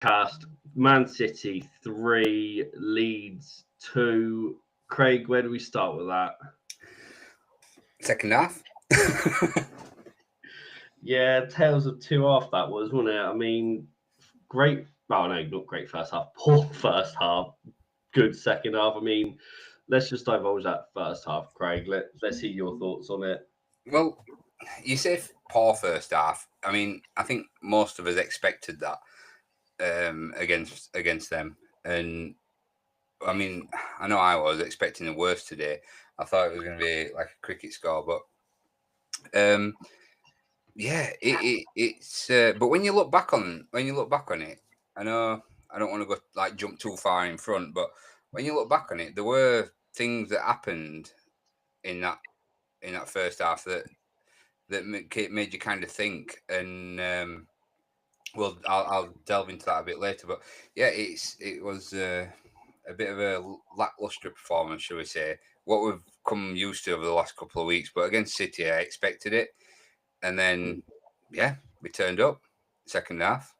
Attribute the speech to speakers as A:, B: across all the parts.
A: Cast Man City 3, Leeds 2. Craig, where do we start with that?
B: Second half.
A: Yeah, Tales of Two Half that was, wasn't it? I mean, great. Well, no, not great first half. Poor first half. Good second half. I mean, let's just divulge that first half, Craig. Let's hear your thoughts on it.
B: Well, you say poor first half. I mean, I think most of us expected that against them, and I mean, I know I was expecting the worst today. I thought it was going to be like a cricket score, but yeah, it's. But when you look back on it, I know I don't want to go like jump too far in front, but when you look back on it, there were things that happened in that first half that made you kind of think, and well, I'll delve into that a bit later. But yeah, it was a bit of a lackluster performance, shall we say? What we've come used to over the last couple of weeks, but against City, I expected it, and then yeah, we turned up second half.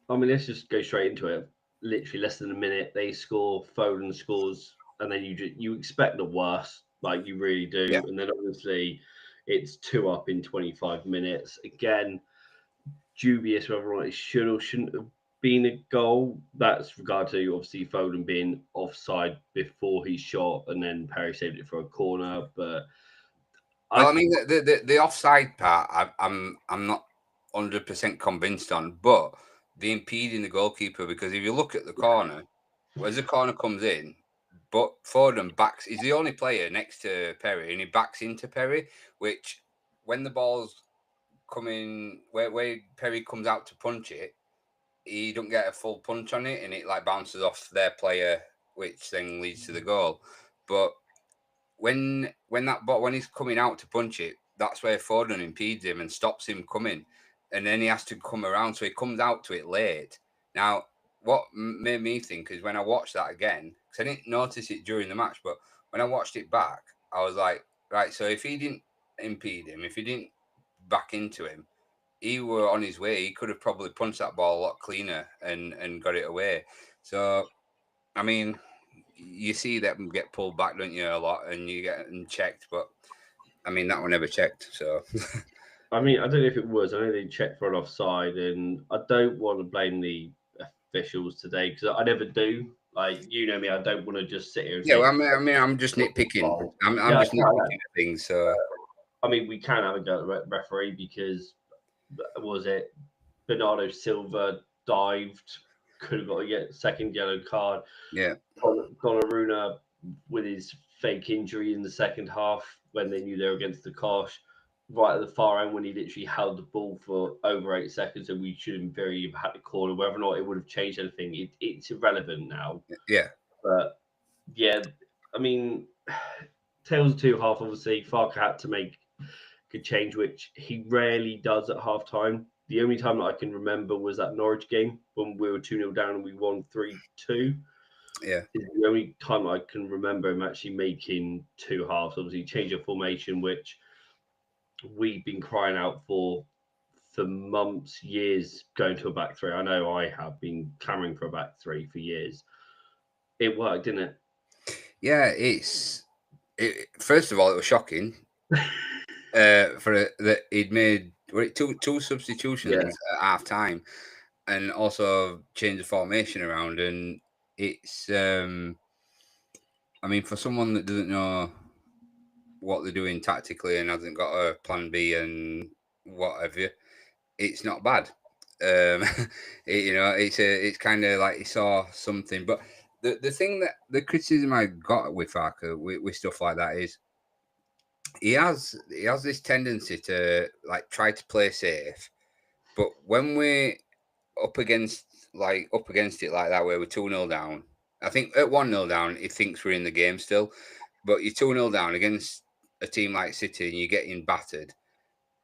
A: I mean, let's just go straight into it. Literally less than a minute, they score. Foden scores, and then you expect the worst, like you really
B: Yeah,
A: do. And then obviously, it's two up in 25 minutes. Again, dubious whether or not it should or shouldn't have been a goal. That's regard to obviously Foden being offside before he shot, and then Perry saved it for a corner. But
B: well,
A: I
B: I mean the offside part, I'm not 100% convinced on, but the impeding the goalkeeper, because if you look at the corner, as the corner comes in, but Foden backs. He's the only player next to Perry, and he backs into Perry, which when the ball's coming where Perry comes out to punch it, he don't get a full punch on it, and it like bounces off their player, which then leads to the goal. But when he's coming out to punch it, that's where Foden impedes him and stops him coming, and then he has to come around, so he comes out to it late. Now, what made me think is when I watched that again, because I didn't notice it during the match, but when I watched it back, I was like, right, so if he didn't impede him, if he didn't back into him, he were on his way. He could have probably punched that ball a lot cleaner and got it away. So I mean, you see them get pulled back, don't you, a lot, and you get them checked. But I mean, that one never checked. So
A: I mean, I don't know if it was. I know they checked for an offside, and I don't want to blame the officials today because I never do. Like you know me, I don't want to just sit here and
B: yeah,
A: say
B: well,
A: it's
B: I mean, I'm just nitpicking.
A: fault.
B: I'm
A: Yeah,
B: just nitpicking at things. So
A: I mean, we can have a go at the referee because was it Bernardo Silva dived, could have got a second yellow card.
B: yeah,
A: Donnarumma with his fake injury in the second half when they knew they were against the Kosh, right at the far end when he literally held the ball for over 8 seconds and we should have very had the corner. Whether or not it would have changed anything, it's irrelevant now.
B: yeah,
A: But yeah, I mean, Tails of two half, obviously, Farka had to make a change, which he rarely does at half time. The only time that I can remember was that Norwich game when we were 2-0 down and we won 3-2.
B: yeah.
A: Is the only time I can remember him actually making two halves. Obviously, change of formation, which we've been crying out for months, years, going to a back three. I know I have been clamoring for a back three for years. It worked, didn't it?
B: Yeah, first of all, it was shocking. That he'd made two
A: Yeah.
B: substitutions at half time, and also changed the formation around. And it's, I mean, for someone that doesn't know what they're doing tactically and hasn't got a plan B and whatever, it's not bad. It's kind of like he saw something. But the thing that the criticism I got with Farka with stuff like that is he has this tendency to like try to play safe, but when we're up against it like that, where we're 2-0 down, I think at 1-0 down, he thinks we're in the game still, but you're 2-0 down against a team like City and you're getting battered.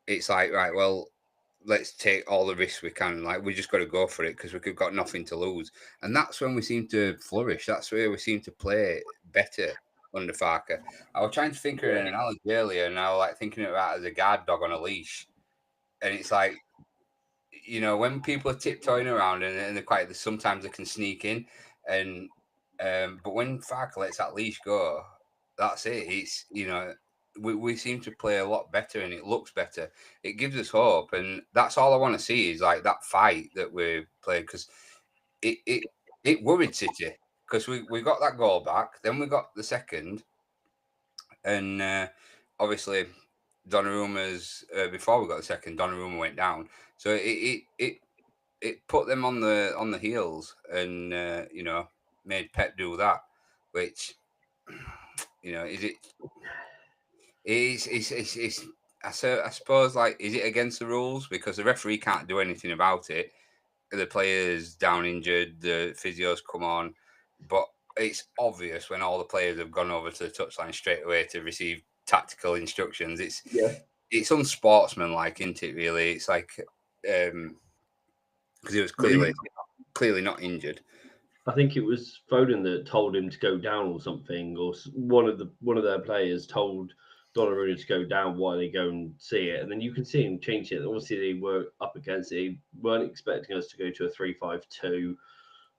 B: It's like, right, well, let's take all the risks we can. Like, we just got to go for it because we've got nothing to lose. And that's when we seem to flourish. That's where we seem to play better under Farker. I was trying to think of an analogy earlier, and I was like thinking about it as a guard dog on a leash. And it's like when people are tiptoeing around and they're quiet, sometimes they can sneak in, and but when Farka lets that leash go, that's it. It's we seem to play a lot better and it looks better. It gives us hope, and that's all I want to see is like that fight that we're playing, because it it it worried City, because we got that goal back, then we got the second, and obviously Donnarumma's before we got the second, Donnarumma went down, so it put them on the heels, and made Pep do that, which is it it's I suppose, like, is it against the rules because the referee can't do anything about it? The players down injured, the physios come on, but it's obvious when all the players have gone over to the touchline straight away to receive tactical instructions.
A: Yeah,
B: It's unsportsmanlike, isn't it? Really, it's like because he was
A: but
B: clearly not injured.
A: I think it was Foden that told him to go down or something, or one of their players told Donnarumma to go down while they go and see it, and then you can see him change it. Obviously, they were up against it. They weren't expecting us to go to a 3-5-2,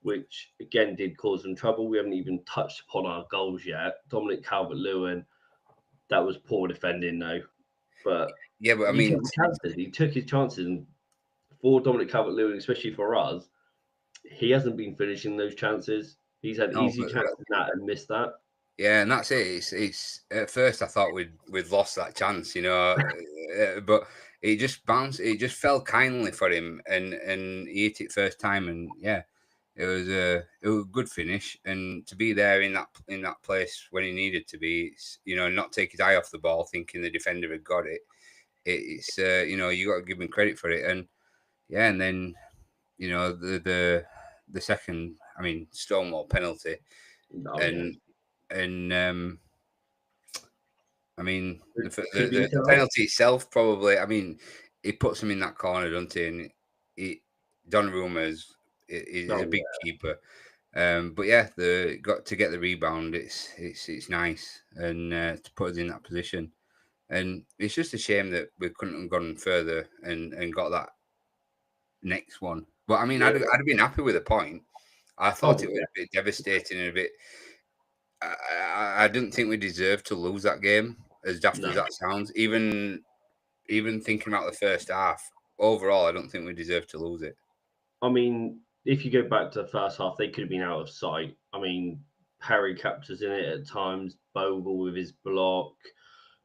A: which again did cause them trouble. We haven't even touched upon our goals yet. Dominic Calvert-Lewin, that was poor defending, though. But
B: Yeah, but I
A: you
B: mean,
A: took the chances. He took his chances, and for Dominic Calvert-Lewin, especially for us, he hasn't been finishing those chances. He's had
B: no,
A: easy chances in that and missed that.
B: yeah, and that's it. It's at first I thought we'd lost that chance, but it just bounced. It just fell kindly for him, and he hit it first time, and yeah, it was a good finish, and to be there in that place when he needed to be, not take his eye off the ball, thinking the defender had got it. It's you got to give him credit for it, and yeah, and then the second, I mean, Stonewall penalty,
A: Oh yeah,
B: and and I mean,
A: could have been
B: the
A: set up.
B: penalty itself probably. I mean, he puts him in that corner, doesn't he? And Donnarumma is a
A: Oh
B: big
A: yeah.
B: keeper. But yeah, the got to get the rebound. It's nice, and to put us in that position. And it's just a shame that we couldn't have gone further and got that next one. But I mean,
A: Yeah.
B: I'd have been happy with a point. I thought
A: Oh
B: it was
A: yeah.
B: a bit devastating and a bit. I didn't think we deserved to lose that game, as daft as
A: No.
B: that sounds. Even thinking about the first half, overall, I don't think we deserved to lose it.
A: I mean, if you go back to the first half, they could have been out of sight. I mean, Perry captures in it at times, Bogle with his block,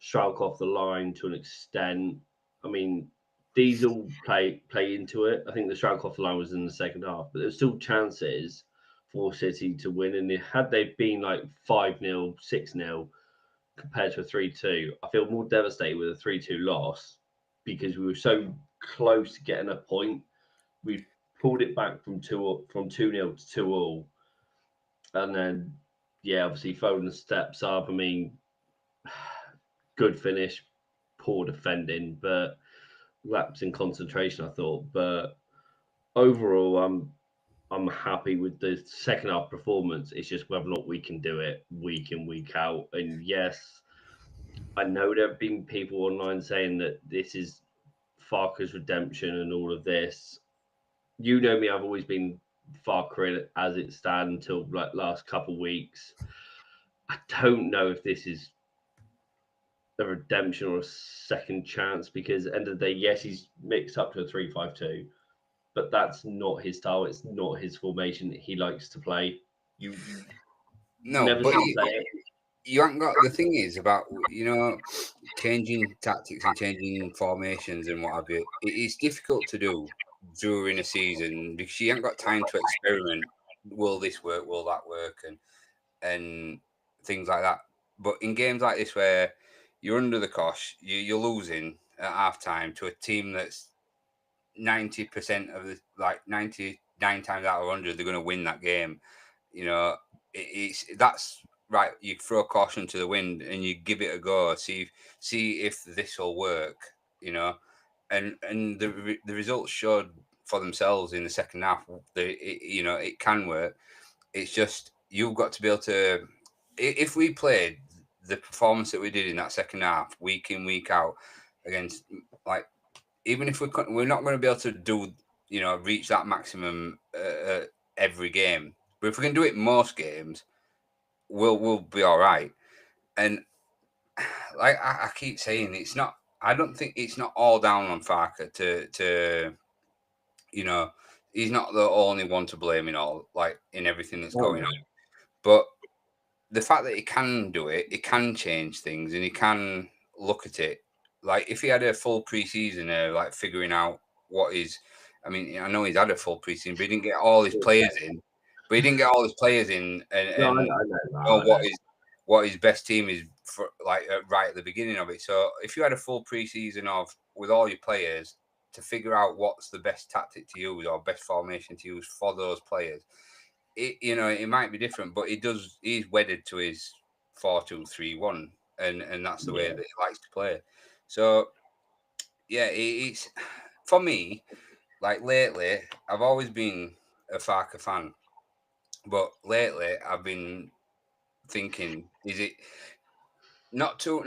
A: Strauch off the line to an extent. I mean, these all play into it. I think the Strauch off the line was in the second half, but there's still chances for City to win. And had they been like 5-0, 6-0 compared to a 3-2, I feel more devastated with a 3-2 loss because we were so close to getting a point. We pulled it back from 2-0 to 2-all, and then yeah, obviously Foden steps up. I mean, good finish, poor defending, but lapse in concentration, I thought. But overall, I'm happy with the second half performance. It's just whether or not we can do it week in, week out. And yes, I know there have been people online saying that this is Farka's redemption and all of this. You know me, I've always been Farka as it stands until like last couple of weeks. I don't know if this is a redemption or a second chance because at the end of the day, yes, he's mixed up to a 3-5-2, but that's not his style. It's not his formation that he likes to play. You
B: No,
A: never
B: but
A: see him play it.
B: you haven't got, the thing is about changing tactics and changing formations and what have you. It's difficult to do during a season because you haven't got time to experiment. Will this work? Will that work? And things like that. But in games like this where you're under the cosh, you're losing at half time to a team that's 90% of the, like, 99 times out of 100 they're going to win that game. It's that's right. You throw caution to the wind and you give it a go. See if this will work. And the results showed for themselves in the second half. It can work. It's just you've got to be able to. If we played the performance that we did in that second half, week in, week out, against, like, even if we're not going to be able to do reach that maximum every game. But if we can do it most games, we'll be all right. And like I keep saying, it's not. I don't think it's not all down on Farka to you know he's not the only one to blame in all like in everything that's
A: Oh,
B: going on. But the fact that he can do it, he can change things, and he can look at it. Like if he had a full preseason, like figuring out what is. I mean, I know he's had a full preseason, but he didn't get all his players in. But he didn't get all his players in,
A: no,
B: and
A: I know that.
B: know
A: I know.
B: what his best team is for, like right at the beginning of it. So if you had a full preseason of with all your players to figure out what's the best tactic to use or best formation to use for those players, it might be different, but he's wedded to his 4-2-3-1, and that's the way
A: Yeah.
B: that he likes to play. So yeah, it's for me. Like lately, I've always been a Farka fan, but lately I've been thinking, is it not to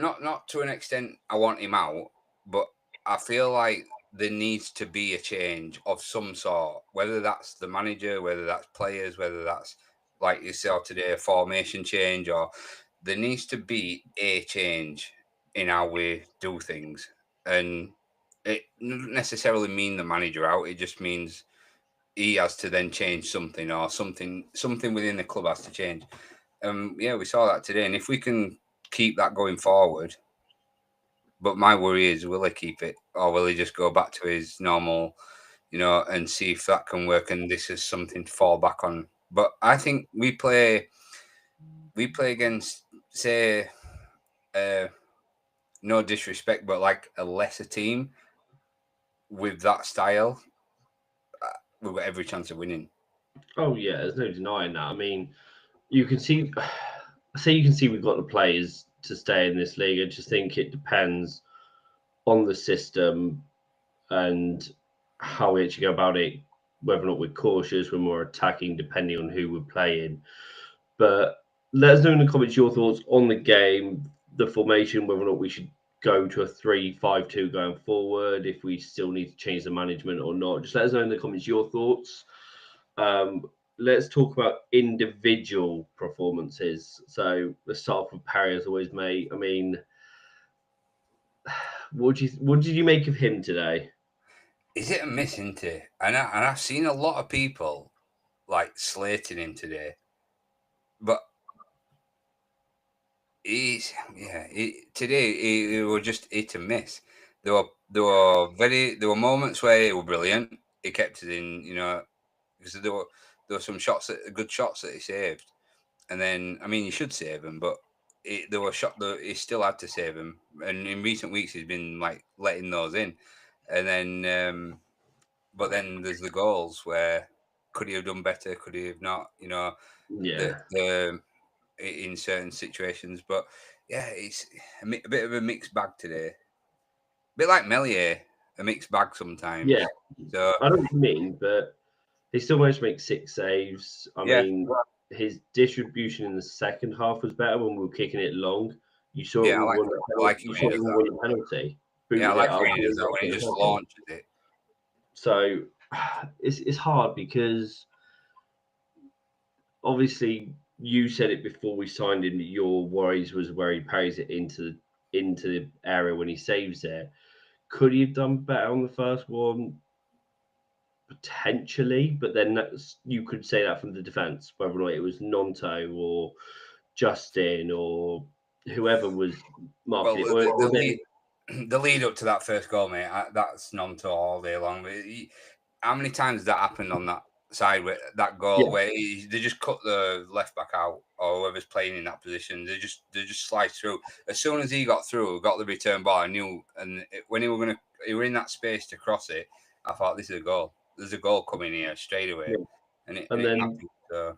B: an extent I want him out, but I feel like there needs to be a change of some sort, whether that's the manager, whether that's players, whether that's like you saw today, a formation change, or there needs to be a change in how we do things. And it doesn't necessarily mean the manager out, it just means he has to then change something or something within the club has to change. Yeah, we saw that today, and if we can keep that going forward, but my worry is, will he keep it, or will he just go back to his normal, and see if that can work, and this is something to fall back on. But I think we play against, say, uh, no disrespect, but like a lesser team with that style, we've got every chance of winning.
A: Oh yeah, there's no denying that. I mean, you can see, I say you can see we've got the players to stay in this league. I just think it depends on the system and how we actually go about it, whether or not we're cautious when we're attacking, depending on who we're playing. But let us know in the comments your thoughts on the game, the formation, whether or not we should go to a 3-5-2 going forward, if we still need to change the management or not. Just let us know in the comments your thoughts. Let's talk about individual performances. So let's start off with Parry as always, mate. I mean, what did you make of him today?
B: Is it a miss, isn't it? And I've seen a lot of people like slating him today, but today it was just hit and miss. There were moments where it were brilliant. He kept it in, because there were some good shots that he saved, and then I mean you should save them, but there were shots that he still had to save them. And in recent weeks he's been like letting those in, and then but then there's the goals where could he have done better? Could he have not?
A: Yeah,
B: the in certain situations. But yeah, it's a bit of a mixed bag today. A bit like Melier, a mixed bag sometimes.
A: yeah.
B: So
A: I don't mean, but he still managed to make 6 saves. I
B: yeah,
A: mean, his distribution in the second half was better when we were kicking it long. You saw it
B: yeah,
A: when we won the
B: I
A: penalty.
B: like it
A: You
B: when
A: saw
B: he
A: it
B: does
A: when we
B: that.
A: won the penalty.
B: Yeah, I
A: Booted it
B: like it
A: up.
B: when he does that, when he just launches it.
A: So it's hard because obviously you said it before we signed him that your worries was where he parries it into the area when he saves it. Could he have done better on the first one? Potentially, but then you could say that from the defence, whether or not it was Nonto or Justin or whoever was
B: Well,
A: marking it.
B: the
A: Or then,
B: lead, the lead up to that first goal, mate, that's non-to all day long. But how many times that happened on that side with that goal
A: yeah,
B: where they just cut the left back out or whoever's playing in that position, they just slice through. As soon as he got through, got the return ball, I knew, and when he were in that space to cross it, I thought this is a goal. There's a goal coming here straight away,
A: yeah.
B: and it
A: and
B: and it
A: then
B: happened. So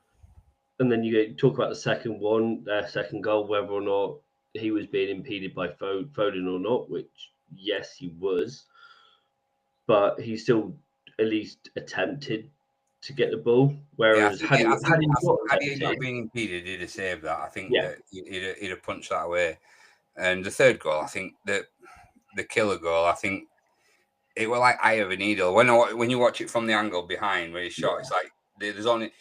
A: and then you talk about the second one, second goal, whether or not he was being impeded by Foden or not. Which yes, he was, but he still at least attempted to get the ball.
B: yeah,
A: Whereas had he
B: I think
A: not
B: had he not
A: attempted,
B: been impeded, he'd have saved that. I think
A: yeah,
B: that he'd have punched that away. And the third goal, I think that the killer goal, I think it was like eye of a needle. When you watch it from the angle behind where he's shot, it's like there's only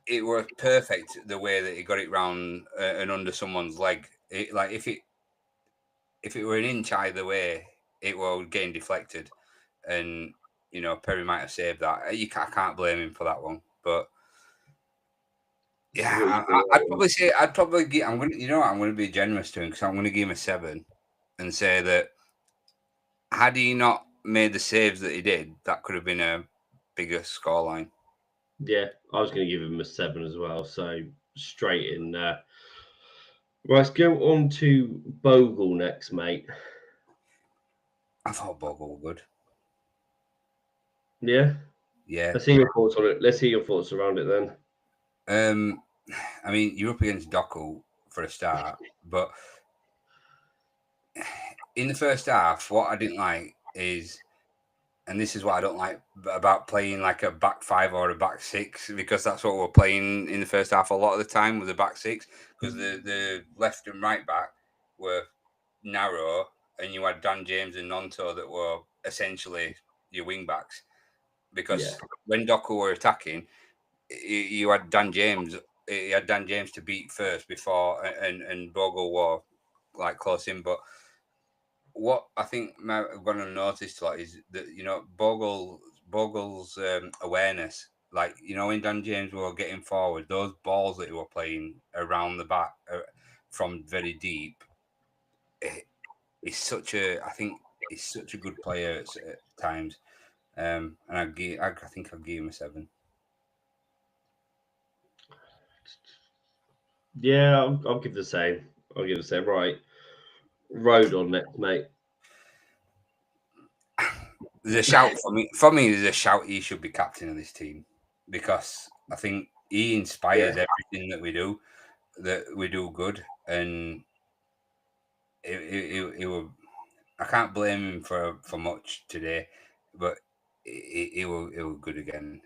B: it was perfect the way that he got it round and under someone's leg. Like if it were an inch either way, it was getting deflected, and Perry might have saved that. I can't blame him for that one, but
A: So what you
B: yeah,
A: think?
B: I'd probably say I'm gonna I'm gonna be generous to him because I'm gonna give him a 7 and say that had he not made the saves that he did, that could have been a bigger scoreline.
A: Yeah, I was going to give him a 7 as well. So straight in there. Right, let's go on to Bogle next, mate.
B: I thought Bogle were good.
A: Yeah,
B: Yeah.
A: let's hear your thoughts on it. Let's hear your thoughts around it then.
B: I mean, you're up against Doku for a start, but in the first half, what I didn't like is, and this is what I don't like about playing like a back five or a back six, because that's what we're playing in the first half a lot of the time with the back six, because the left and right back were narrow, and you had Dan James and Nonto that were essentially your wing backs. Because when Doku were attacking, you had Dan James. He had Dan James to beat first before, and Bogle were like close in. But what I think I'm going to notice a lot is that Bogle's awareness. Like when Dan James were getting forward, those balls that he were playing around the back from very deep. I think he's such a good player at times. And I think I'll give him a 7.
A: Yeah, I'll give the same. I'll give the same. Right, Road on next, mate.
B: There's a shout for me. For me, there's a shout. He should be captain of this team because I think he inspires everything that we do. That we do good, and it will. I can't blame him for much today, but it will good again.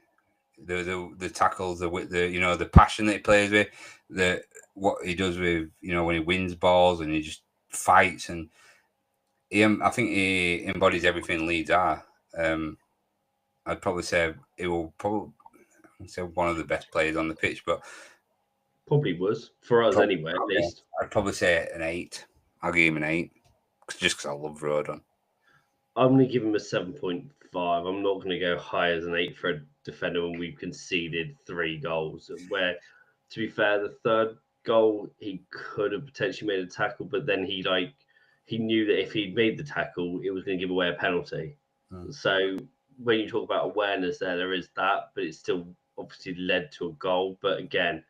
B: The tackles, the passion that he plays with, the what he does with when he wins balls and he just fights, and I think he embodies everything Leeds are. I'd probably say he will probably say one of the best players on the pitch, but
A: Probably was for us anyway, at
B: yeah,
A: least.
B: I'd probably say an 8. I'll give him an 8 just because I love Rodon.
A: I'm going to give him a 7.5. I'm not going to go high as an 8 for a defender when we've conceded 3 goals. Where, to be fair, the third goal he could have potentially made a tackle, but then he knew that if he'd made the tackle, it was going to give away a penalty. So when you talk about awareness, there is that, but it still obviously led to a goal. But again,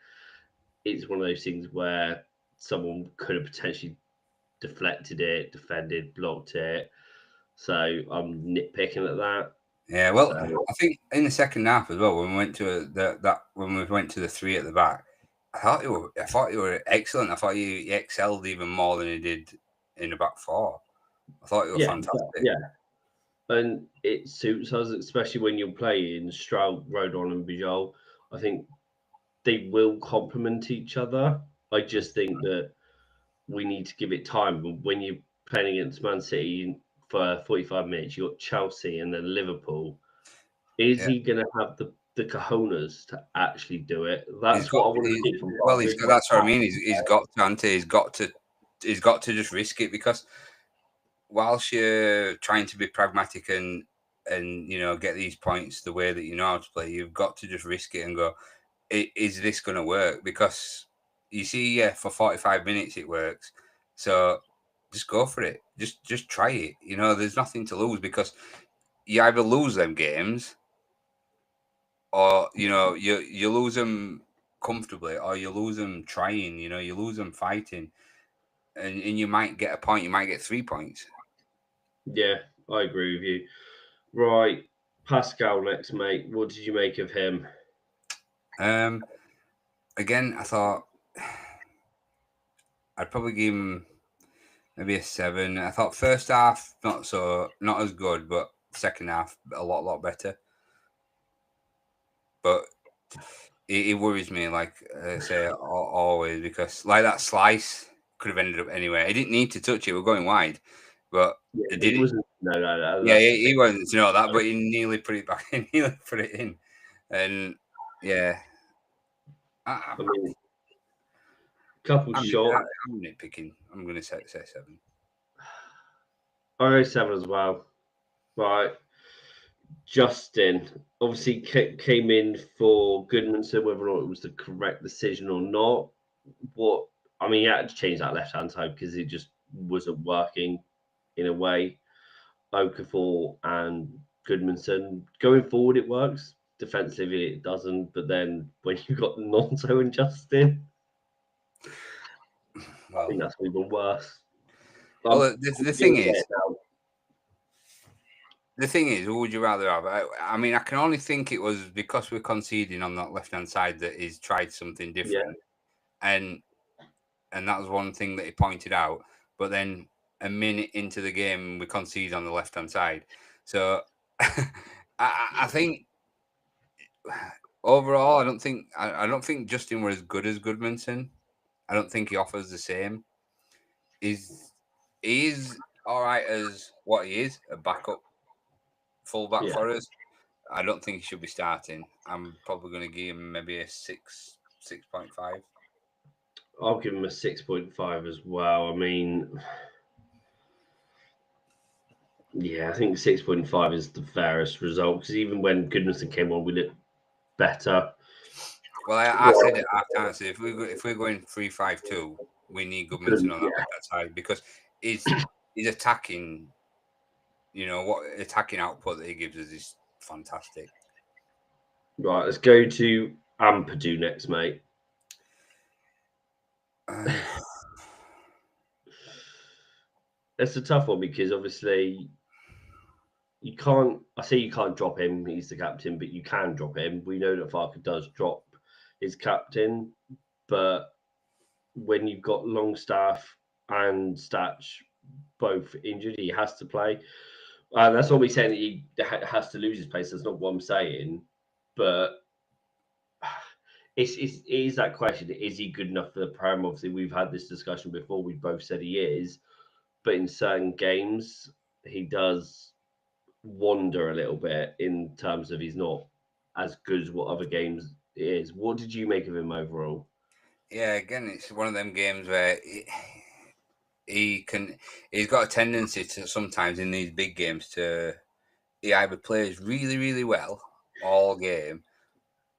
A: it's one of those things where someone could have potentially deflected it, defended, blocked it. So I'm nitpicking at that.
B: Yeah, well,
A: So
B: I think in the second half as well, when we went to when we went to the 3 at the back, I thought you were excellent. I thought you excelled even more than he did in the back 4. I thought you were fantastic.
A: yeah, and it suits us, especially when you're playing Stroud, Rodon, and Bijol. I think they will complement each other. I just think that we need to give it time. But when you're playing against Man City for 45 minutes, you got Chelsea and then Liverpool. Is
B: Yeah.
A: he going to have the cojones to actually do it?
B: He's
A: That's
B: got.
A: what I want to see from
B: Well,
A: Farka.
B: that's what I mean. He's got to, Ante. He's got to just risk it, because whilst you're trying to be pragmatic and get these points the way that you know how to play, you've got to just risk it and go, is this going to work? Because you see, for 45 minutes it works, so just go for it. Just try it. There's nothing to lose, because you either lose them games, or you lose them comfortably, or you lose them trying. You lose them fighting, and you might get a point. You might get 3 points.
A: Yeah, I agree with you. Right, Pascal next, mate. What did you make of him?
B: Again, I thought I'd probably give him maybe a 7. I thought first half not as good, but second half a lot better. But it worries me, like I say always, because like that slice could have ended up anywhere. He didn't need to touch it. We're going wide, but
A: Yeah,
B: it did.
A: No.
B: Yeah, he wasn't to know that, but he nearly put it back. He nearly put it in, and yeah,
A: I mean, couple shot.
B: I'm nitpicking. I'm going to say 7.
A: I go 7 as well. Right. Justin obviously came in for Goodmanson, whether or not it was the correct decision or not. What I mean, he had to change that left hand side because it just wasn't working in a way. Okafor and Goodmanson going forward, it works. Defensively, it doesn't. But then when you've got Nonto and Justin, I think that's even worse.
B: Well, the thing is, who would you rather have? I mean, I can only think it was because we're conceding on that left hand side that he's tried something different, and that was one thing that he pointed out. But then a minute into the game, we concede on the left hand side. So I think overall, I don't think Justin was as good as Goodmanson. I don't think he offers the same. He's all right as what he is, a backup fullback for us. I don't think he should be starting. I'm probably going to give him maybe a 6.5.
A: I'll give him a 6.5 as well. I mean, yeah, I think 6.5 is the fairest result because even when Goodmanson came on, we looked better.
B: Well, I said it half time. So if we're going 3-5-2, we need Goodmanson on that left side because he's attacking. You know what attacking output that he gives us is fantastic.
A: Right, let's go to Ampadu next, mate. It's a tough one because obviously you can't. I say you can't drop him. He's the captain, but you can drop him. We know that Farka does drop his captain, but when you've got Longstaff and Statch both injured, he has to play. And that's not me saying that he has to lose his place. That's not what I'm saying. But it is that question: is he good enough for the Prem? Obviously, we've had this discussion before. We've both said he is, but in certain games, he does wander a little bit in terms of he's not as good as what other games is. What did you make of him overall?
B: Yeah, again, it's one of them games where he's got a tendency to sometimes in these big games to he either plays really, really well all game,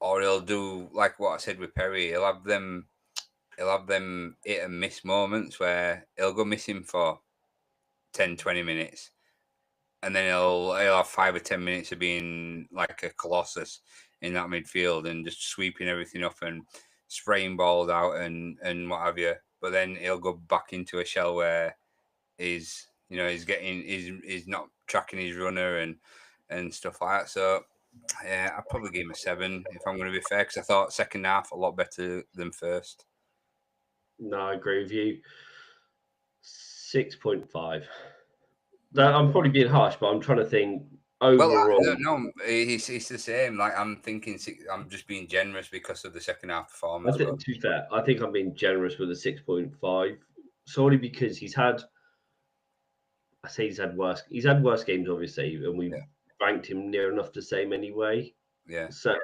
B: or he'll do like what I said with Perry. He'll have them hit and miss moments where he'll go missing for 10, 20 minutes, and then he'll have 5 or 10 minutes of being like a colossus in that midfield and just sweeping everything up and spraying balls out and what have you. But then he'll go back into a shell where he's not tracking his runner and stuff like that. So yeah, I'd probably give him a 7 if I'm going to be fair, because I thought second half a lot better than first.
A: No, I agree with you. 6.5. I'm probably being harsh, but I'm trying to think overall.
B: Well, no, it's the same. Like I'm thinking, I'm just being generous because of the second half performance.
A: To be fair, I think I'm being generous with a 6.5, solely because he's had. I say he's had worse. He's had worse games, obviously, and we ranked him near enough the same anyway.
B: Yeah.
A: So,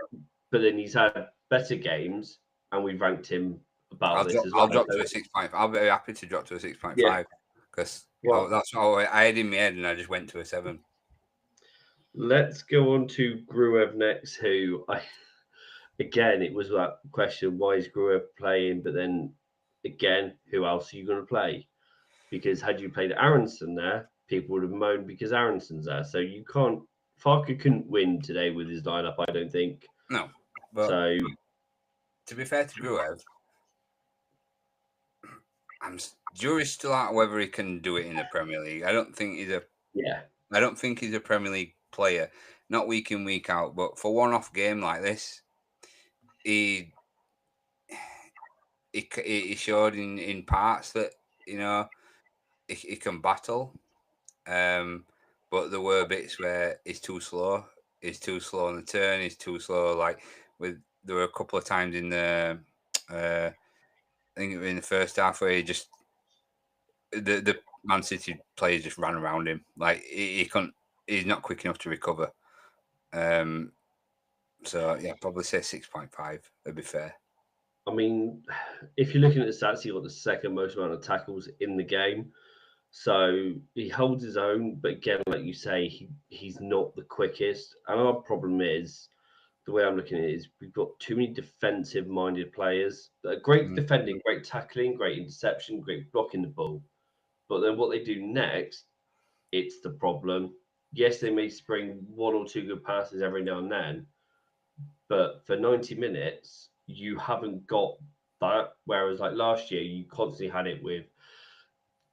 A: but then he's had better games, and we ranked him about this as well.
B: I'll drop to a 6.5. I'll be happy to drop to a 6.5 because that's how I had in my head, and I just went to a 7.
A: Let's go on to Gruev next, who again, it was that question: why is Gruev playing? But then again, who else are you going to play? Because had you played Aronson there, people would have moaned because Aronson's there. So you can't. Farka couldn't win today with his lineup, I don't think.
B: No, but
A: so
B: to be fair to Gruev, jury's still out whether he can do it in the Premier League. I don't think he's a Premier League player, not week in week out. But for one-off game like this, he showed in parts that he can battle. But there were bits where he's too slow. He's too slow on the turn. He's too slow. Like there were a couple of times in the, I think it was in the first half where he just the Man City players just ran around him. Like he couldn't. He's not quick enough to recover. So yeah, probably say 6.5. That'd be fair.
A: I mean, if you're looking at the stats, he got the second most amount of tackles in the game. So he holds his own, but again, like you say, he's not the quickest. And our problem is the way I'm looking at it is we've got too many defensive-minded players that are great defending, great tackling, great interception, great blocking the ball. But then what they do next, it's the problem. Yes, they may spring one or two good passes every now and then, but for 90 minutes, you haven't got that. Whereas like last year, you constantly had it with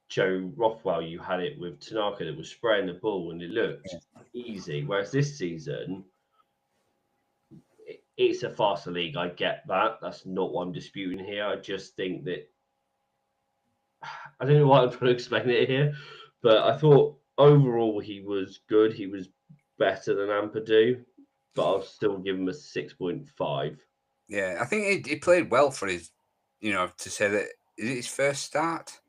A: Joe Rothwell, you had it with Tanaka that was spraying the ball and it looked easy. Whereas this season, it's a faster league. I get that. That's not what I'm disputing here. I just think that I don't know why I'm trying to explain it here, but I thought overall he was good. He was better than Ampadu, but I'll still give him a 6.5.
B: Yeah, I think he played well for his, to say that is it his first start.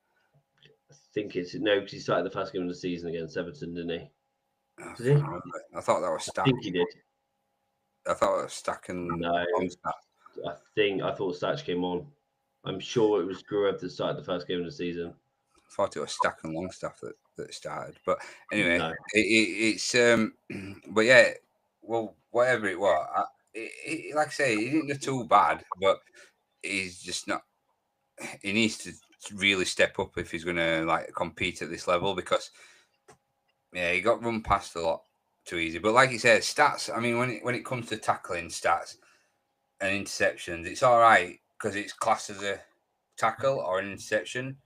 A: I think it's no, because he started the first game of the season against Everton, didn't he?
B: Did he? I thought that was Stack.
A: I think he did.
B: I thought it was Stack and
A: no. I thought Stack came on. I'm sure it was Gruev that started the first game of the season.
B: I thought it was Stack and Longstaff that started. But anyway,
A: no.
B: It's but yeah, well, whatever it was, like I say, he didn't do too bad, but he's just not. He needs to really step up if he's going to like compete at this level because yeah, he got run past a lot too easy. But like you said, stats. I mean, when it comes to tackling stats and interceptions, it's all right because it's classed as a tackle or an interception.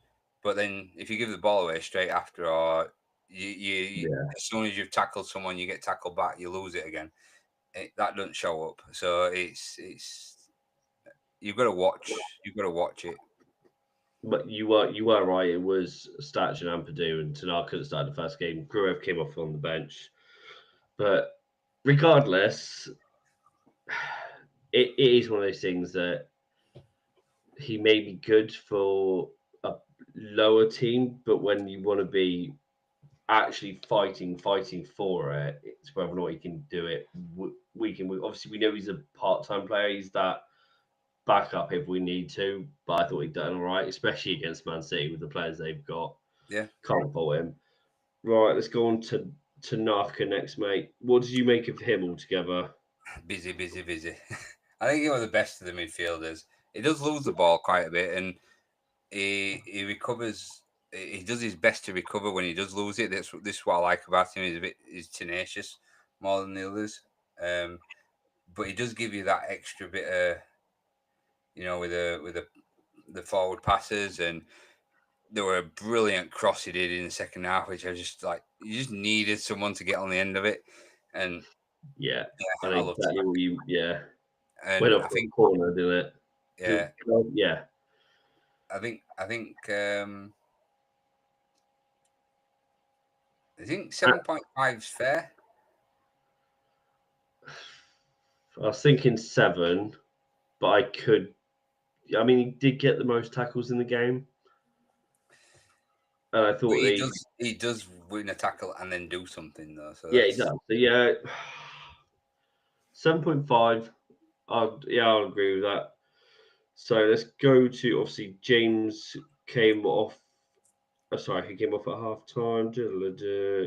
B: But then if you give the ball away straight after, or you as soon as you've tackled someone, you get tackled back, you lose it again. That doesn't show up. So it's you've got to watch. You've got to watch it.
A: But you were right. It was Statch and Ampadu and Tanaka that started the first game. Gruev came off on the bench. But regardless, it is one of those things that he may be good for a lower team, but when you want to be actually fighting for it, it's whether or not he can do it week in week. Obviously, we know he's a part-time player. He's that backup if we need to, but I thought he'd done all right, especially against Man City with the players they've got.
B: Yeah,
A: can't fault him. Right, let's go on to Naka next, mate. What did you make of him altogether?
B: Busy. I think he was the best of the midfielders. He does lose the ball quite a bit, and he recovers. He does his best to recover when he does lose it. This is what I like about him. He's tenacious more than the others. But he does give you that extra bit of, with the forward passes, and there were a brilliant cross he did in the second half, which I just like. You just needed someone to get on the end of it, and
A: I know exactly what you. Yeah,
B: and
A: went up the corner, did it?
B: Yeah, I think 7.5 is fair.
A: I was thinking 7, but I could. I mean, he did get the most tackles in the game, and I thought
B: he does win a tackle and then do something though. So
A: yeah, he does. So, yeah, 7.5. I'll agree with that. So let's go to obviously James came off. Oh, sorry, he came off at half time.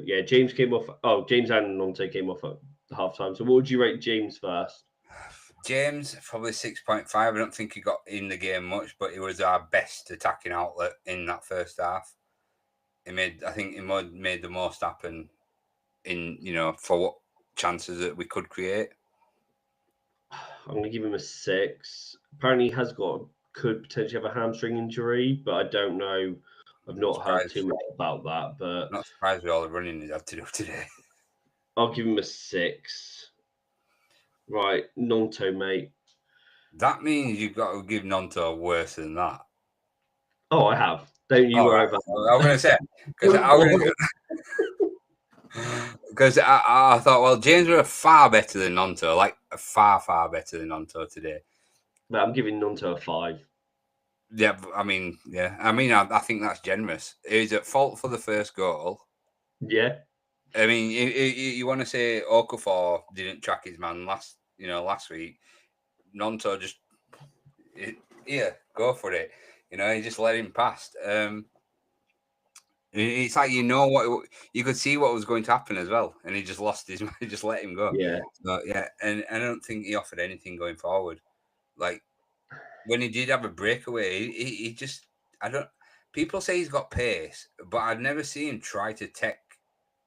A: Yeah, James came off. Oh, James and Nonte came off at half time. So what would you rate James first?
B: James, probably 6.5. I don't think he got in the game much, but he was our best attacking outlet in that first half. I think he made the most happen in, for what chances that we could create.
A: I'm going to give him a 6. Apparently, he could potentially have a hamstring injury, but I don't know. I've not heard too much about that. But
B: I'm not surprised with all the running he's had to do today.
A: I'll give him a 6. Right, Nonto, mate.
B: That means you've got to give Nonto worse than that.
A: Oh, I have. Don't you worry about that.
B: I was going to say, because I thought, well, James were far better than Nonto, like far better than Nonto today.
A: But I'm giving Nonto a 5.
B: Yeah, I mean, I think that's generous. He's at fault for the first goal.
A: Yeah.
B: I mean, you want to say Okafor didn't track his man last week. Nonto just, yeah, go for it. He just let him past. It's like what you could see what was going to happen as well, and he just lost his. He just let him go.
A: Yeah.
B: So yeah, and I don't think he offered anything going forward. Like when he did have a breakaway, he just I don't. People say he's got pace, but I'd never see him try to take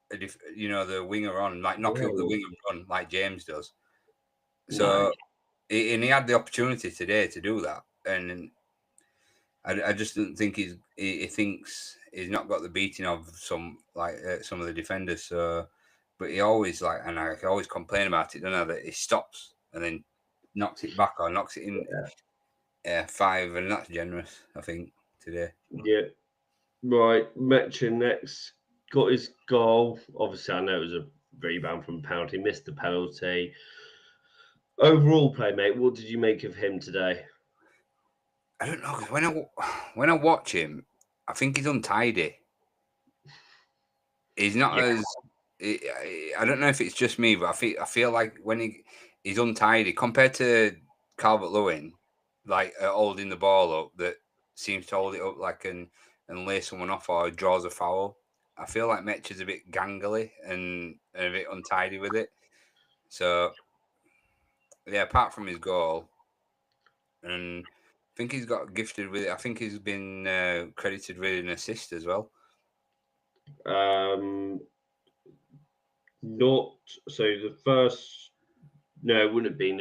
B: the winger on, like knock up the
A: No.
B: winger run like James does.
A: No.
B: So and he had the opportunity today to do that, and I just don't think he thinks he's not got the beating of some some of the defenders. So, but he always and I always complain about it, don't I? That he stops and then knocks it back or knocks it in. Yeah, 5, and that's generous, I think, today.
A: Yeah. Right. Metcha next got his goal. Obviously, I know it was a rebound from penalty, missed the penalty. Overall play, mate, what did you make of him today?
B: I don't know, 'cause when I watch him, I think he's untidy. He's not
A: Yeah.
B: as I don't know if it's just me, but I feel like when he's untidy compared to Calvert Lewin, like holding the ball up, that seems to hold it up and lay someone off or draws a foul. I feel like Mitch is a bit gangly and a bit untidy with it. So yeah, apart from his goal, and I think he's got gifted with it. I think he's been credited with an assist as well.
A: Um, Not so the first. No, it wouldn't have been.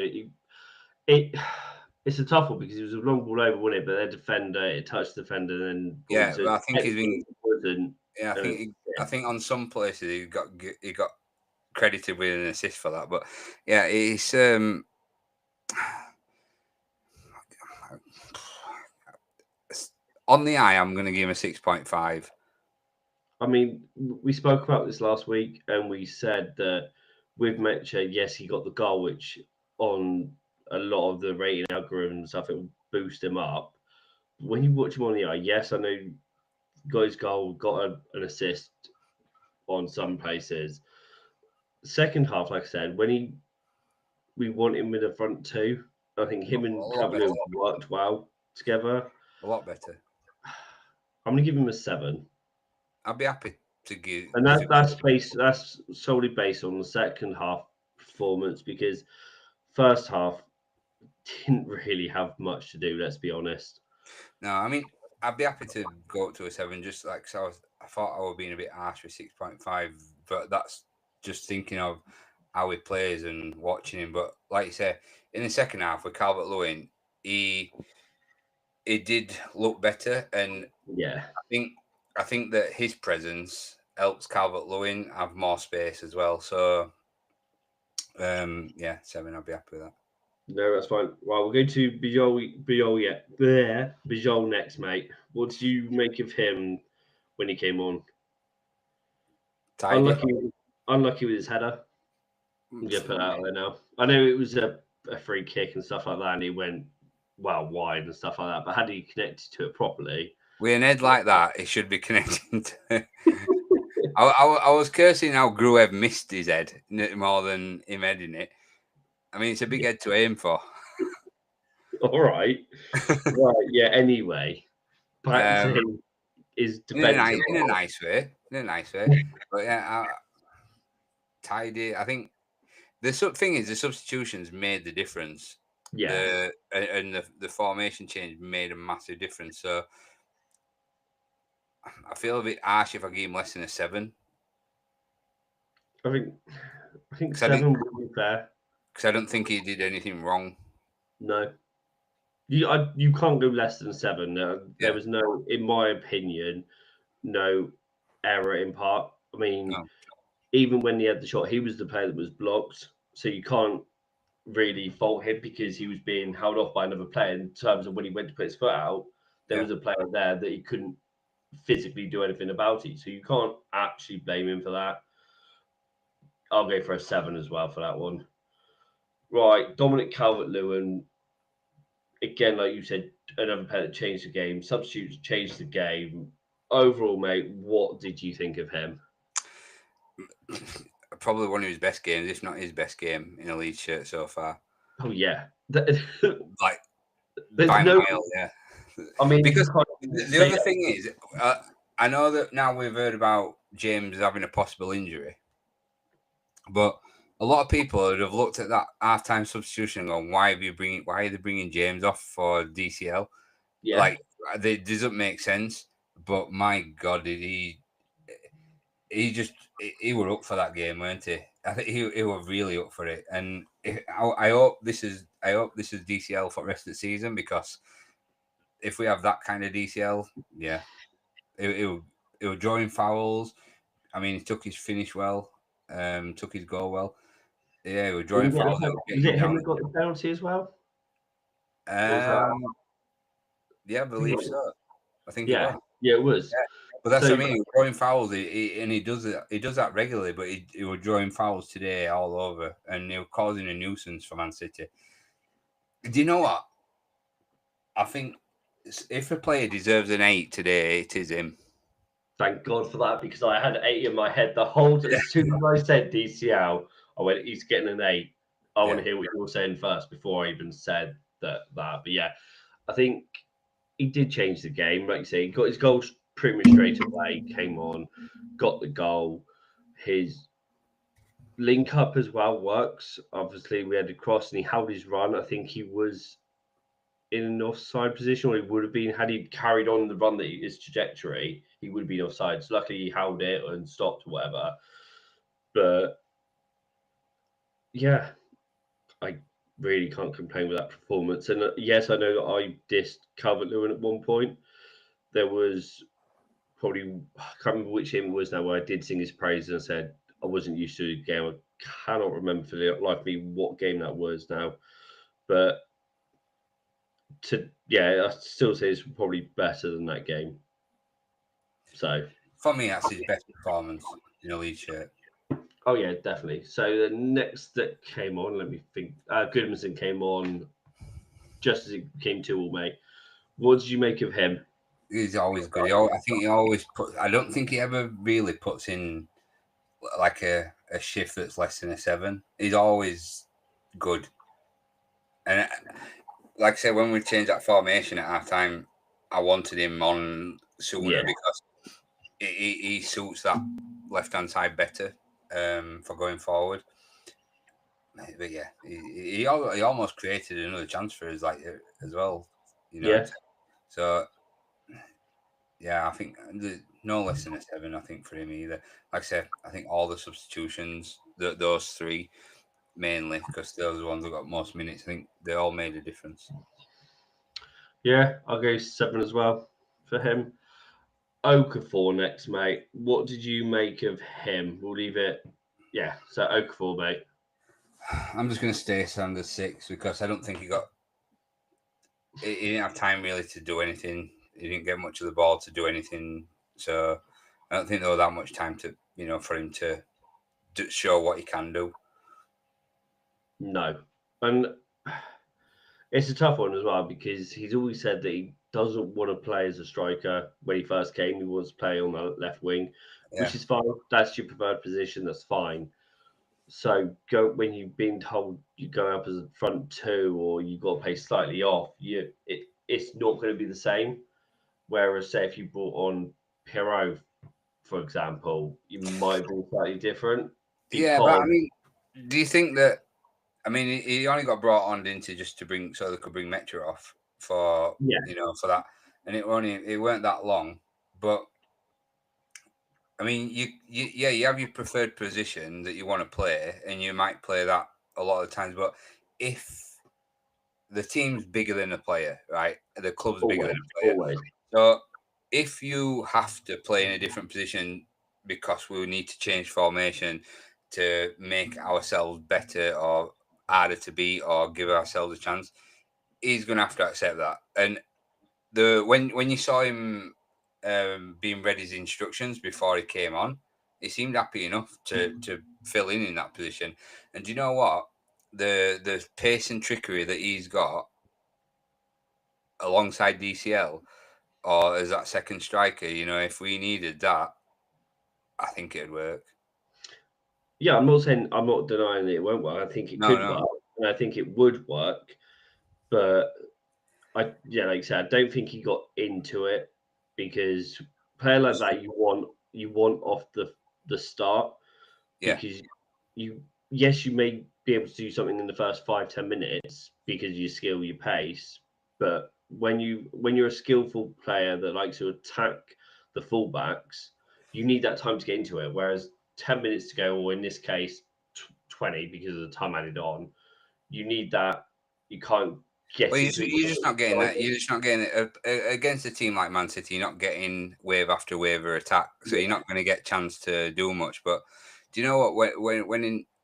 A: It it's a tough one because it was a long ball over, wasn't it? But their defender, it touched the defender and then
B: Yeah,
A: pointed.
B: but I think he's been.
A: Wasn't.
B: Yeah, I think on some places he got credited with an assist for that. But yeah, it's on the eye. I'm going to give him a 6.5.
A: I mean, we spoke about this last week, and we said that with Mecha, yes, he got the goal, which on a lot of the rating algorithm and stuff, it will boost him up. When you watch him on the eye, yes, I know got his goal, got an assist on some places. Second half, like I said, we want him with the front two. I think him
B: A
A: and
B: lot better.
A: Calvert worked well together.
B: A lot better.
A: I'm gonna give him a 7,
B: I'd be happy to give.
A: and that's solely based on the second half performance because first half didn't really have much to do. Let's be honest.
B: No, I mean I'd be happy to go up to a 7. Just like I thought I was being a bit harsh with 6.5, but that's just thinking of how he plays and watching him. But like you say, in the second half with Calvert Lewin, he did look better, and
A: Yeah,
B: I think that his presence helps Calvert Lewin have more space as well. So yeah, 7. I'll be happy with that.
A: no, that's fine. Well, we're going to Bijol, yeah, there, Bijol next, mate. What did you make of him when he came on?
B: Tidy.
A: Unlucky, unlucky with his header. I'm gonna put that out there now. I know it was a free kick and stuff like that, and he went wide and stuff like that. But had he connected to it properly,
B: With an head like that, it should be connecting to. I was cursing how Gruev missed his head more than him heading it. I mean, it's a big head to aim for.
A: all right, right, yeah. Anyway, back to
B: Um,
A: his
B: in a
A: defensive.
B: nice way. In a nice way. But yeah, tidy. I think the thing is the substitutions made the difference.
A: Yeah,
B: The formation change made a massive difference. So I feel a bit harsh if I give him less than a 7.
A: I think
B: Because
A: 7 would be fair.
B: I don't think he did anything wrong.
A: No, you can't go less than 7. There
B: Yeah.
A: was no, in my opinion, no error in part. I mean,
B: No.
A: even when he had the shot, he was the player that was blocked. So you can't really fault him because he was being held off by another player in terms of when he went to put his foot out, there
B: Yeah.
A: was a player there that he couldn't physically do anything about it. So you can't actually blame him for that. I'll go for a 7 as well for that one. Right, Dominic Calvert-Lewin. again, like you said, another player that changed the game. Substitutes changed the game. Overall, mate, what did you think of him?
B: Probably one of his best games, if not his best game in a Leeds shirt so far.
A: Oh yeah,
B: Like
A: there's
B: by
A: no.
B: mile, yeah.
A: I mean, you
B: Because
A: can't even
B: the
A: say
B: other
A: that.
B: thing is, I know that now we've heard about James having a possible injury, but a lot of people would have looked at that half-time substitution and gone, "Why are they bringing James off for DCL?
A: Yeah,
B: Like, it doesn't make sense." But my God, did he were up for that game, weren't he? I think he were really up for it, and I hope this is DCL for the rest of the season, because if we have that kind of DCL, yeah, it was drawing fouls. I mean, he took his finish well, took his goal well. Yeah, he was drawing fouls.
A: was it him that got the penalty as well? Or was that?
B: Yeah, I
A: I think it
B: believe
A: was.
B: so. I think it
A: Yeah,
B: was.
A: yeah, it was.
B: Yeah. But that's
A: So
B: what I mean. He was drawing fouls, and he does it. He does that regularly. But he was drawing fouls today all over, and he was causing a nuisance for Man City. Do you know what? I think if a player deserves an 8 today, it is him.
A: thank God for that, because I had 8 in my head the whole. As soon as I said DCL, I went, "He's getting an 8." I want to hear what you're saying first before I even said that. But yeah, I think he did change the game. Like you say, he got his goals pretty much straight away. Came on, got the goal. His link up as well works. Obviously, we had the cross and he held his run. I think he was in an offside position, or he would have been had he carried on the run that his trajectory, he would have been offside. So luckily, he held it and stopped or whatever. But yeah, I really can't complain with that performance. And yes, I know that I dissed Calvert Lewin at one point. There was probably, I can't remember which game it was now, where I did sing his praises and said I wasn't used to the game. I cannot remember for the life of me what game that was now. But I still say it's probably better than that game. So
B: For me, that's his best performance in a Leeds shirt.
A: oh yeah, definitely. So the next that came on, let me think. Goodmanson came on just as it came to all, mate. What did you make of him?
B: He's always good. I think he always puts. I don't think he ever really puts in like a shift that's less than a 7. He's always good. And like I said, when we changed that formation at half time, I wanted him on sooner,
A: Yeah,
B: because he suits that left hand side better for going forward. But yeah, he almost created another chance for us, like, as well, you know.
A: yeah,
B: So yeah, I think no less than a 7. I think for him either. Like I said, I think all the substitutions, those 3 mainly, because those are the ones that got most minutes. I think they all made a difference.
A: yeah. I'll go 7 as well for him. Okafor next, mate. What did you make of him? We'll leave it. Yeah, so Okafor, mate.
B: I'm just going to stay standard 6, because I don't think he didn't have time really to do anything. He didn't get much of the ball to do anything. So I don't think there was that much time to, for him to show what he can do.
A: No, and it's a tough one as well, because he's always said that he doesn't want to play as a striker. When he first came, he wants to play on the left wing, which is fine. That's your preferred position. That's fine. So go when you've been told you go up as a front 2, or you got to play slightly off. It's not going to be the same. Whereas, say, if you brought on Pirro, for example, you might be slightly different.
B: Yeah, but I
A: Because
B: mean, do you think that? I mean, he only got brought on into just to bring, so they could bring Metro off for
A: yeah,
B: for that, and it weren't that long. But I mean, you have your preferred position that you want to play, and you might play that a lot of times. But if the team's bigger than the player, right? The club's bigger than the player.
A: always.
B: So if you have to play in a different position because we need to change formation to make ourselves better or harder to beat or give ourselves a chance, he's going to have to accept that. And when you saw him being read his instructions before he came on, he seemed happy enough to fill in that position. And do you know what? The pace and trickery that he's got, alongside DCL or as that second striker, if we needed that, I think it'd work.
A: Yeah, I'm not denying that it won't work. I think it could work, and I think it would work. But like I said, I don't think he got into it because player like that you want off the start because you may be able to do something in the first 5-10 minutes because of your skill, your pace, but when you're a skillful player that likes to attack the fullbacks, you need that time to get into it. Whereas 10 minutes to go, or in this case 20 because of the time added on, you need that. You can't get
B: Well,
A: into it.
B: you're just not getting that. You're just not getting it against a team like Man City. You're not getting wave after wave of attack, so you're not going to get a chance to do much. But do you know what?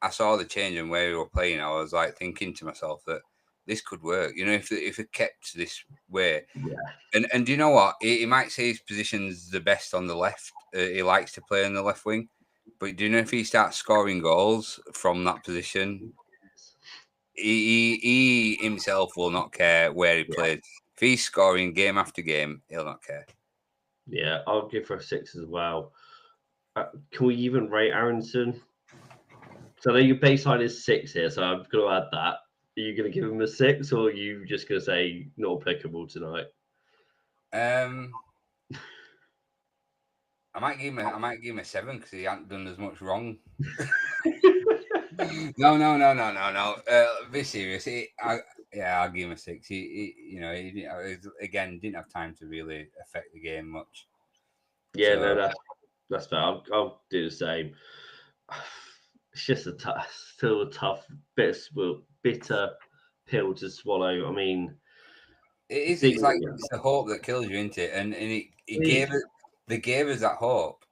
B: I saw the change and where we were playing, I was like thinking to myself that this could work. If it kept this way, and do you know what? He might say his position's the best on the left. He likes to play on the left wing, but do you know if he starts scoring goals from that position? He himself will not care where he plays. If he's scoring game after game, he'll not care.
A: Yeah, I'll give her a 6 as well. Can we even rate Aronson? So I know your baseline is 6 here, so I'm going to add that. Are you going to give him a 6, or are you just going to say not applicable tonight?
B: I might give him a 7 because he hasn't done as much wrong. No. Be serious. I'll give him a 6. He again didn't have time to really affect the game much.
A: Yeah, so, that's fair. I'll do the same. It's just still a tough, bitter pill to swallow. I mean,
B: it's the hope that kills you, isn't it? And they gave us that hope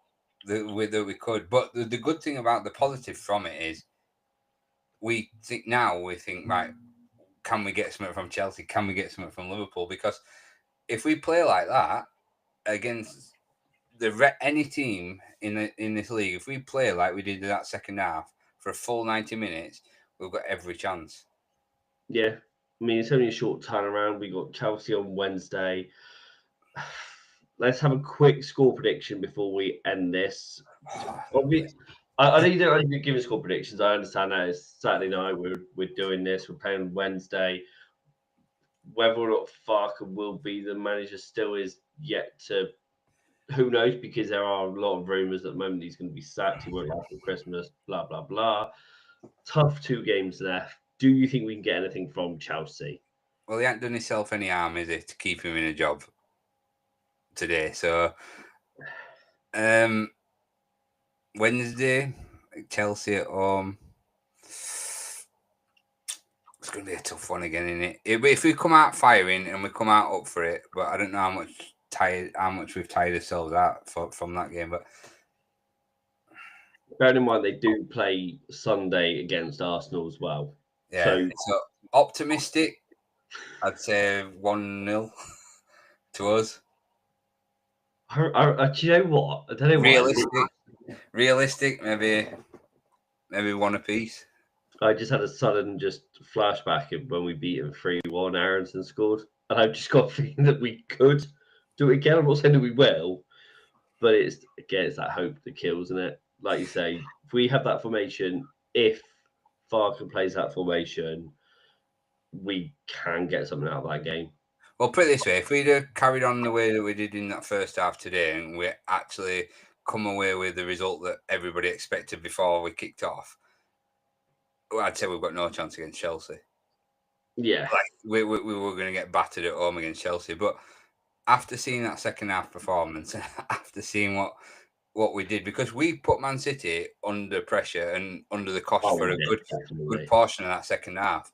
B: that we could. But the good thing about the positive from it is we think right, can we get something from Chelsea? Can we get something from Liverpool? Because if we play like that against any team in this league, if we play like we did in that second half for a full 90 minutes, we've got every chance.
A: Yeah, I mean it's only a short turnaround. We got Chelsea on Wednesday. Let's have a quick score prediction before we end this. I know you don't give us score predictions. I understand that it's Saturday night. We're doing this. We're playing Wednesday. Whether or not Farka will be the manager still is yet to. Who knows? Because there are a lot of rumours at the moment he's going to be sacked. He won't last till Christmas. Blah blah blah. Tough 2 games left. Do you think we can get anything from Chelsea?
B: Well, he hasn't done himself any harm, is it, to keep him in a job today? So, Wednesday, Chelsea at home. It's going to be a tough one again, isn't it? If we come out firing and we come out up for it, but I don't know how much we've tired ourselves out from that game. But
A: bearing in mind they do play Sunday against Arsenal as well.
B: Yeah, so optimistic, I'd say 1-0 to us.
A: Do you know what? I don't know.
B: Realistic, maybe 1 apiece.
A: I just had a sudden flashback of when we beat him 3-1. Aronson scored, and I've just got a feeling that we could do it again. I'm not saying that we will, but it's that hope that kills, isn't it? Like you say, if we have that formation, if Farka plays that formation, we can get something out of that game.
B: Well, put it this way: if we'd have carried on the way that we did in that first half today, and we actually come away with the result that everybody expected before we kicked off, well, I'd say we've got no chance against Chelsea.
A: Yeah,
B: we were going to get battered at home against Chelsea, but after seeing that second half performance, after seeing what we did, because we put Man City under pressure and under the cosh for a good portion of that second half,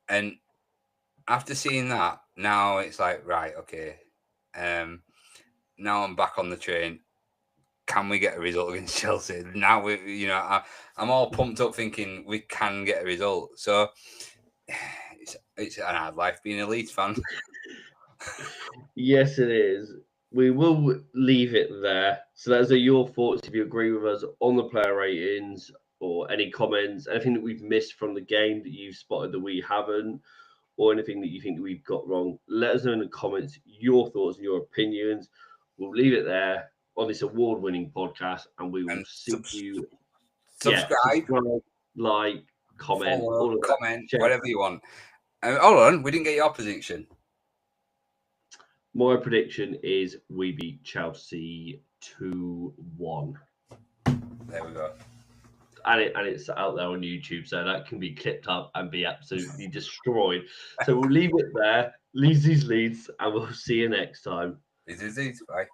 B: and after seeing that, now it's like, right, okay, now I'm back on the train. Can we get a result against Chelsea? Now I'm all pumped up thinking we can get a result. So it's an hard life being a Leeds fan.
A: Yes, it is. We will leave it there. So those are your thoughts. If you agree with us on the player ratings or any comments, anything that we've missed from the game that you've spotted that we haven't, or anything that you think that we've got wrong, let us know in the comments your thoughts and your opinions. We'll leave it there on this award-winning podcast, and we will
B: And
A: see you.
B: subscribe,
A: like, comment,
B: follow,
A: all of that.
B: comment,
A: Share.
B: whatever you want. Hold on, we didn't get your prediction.
A: My prediction is we beat Chelsea 2-1.
B: There we go.
A: And it's out there on YouTube, so that can be clipped up and be absolutely destroyed. So we'll leave it there. Leeds is Leeds, and we'll see you next time.
B: This is it. Bye.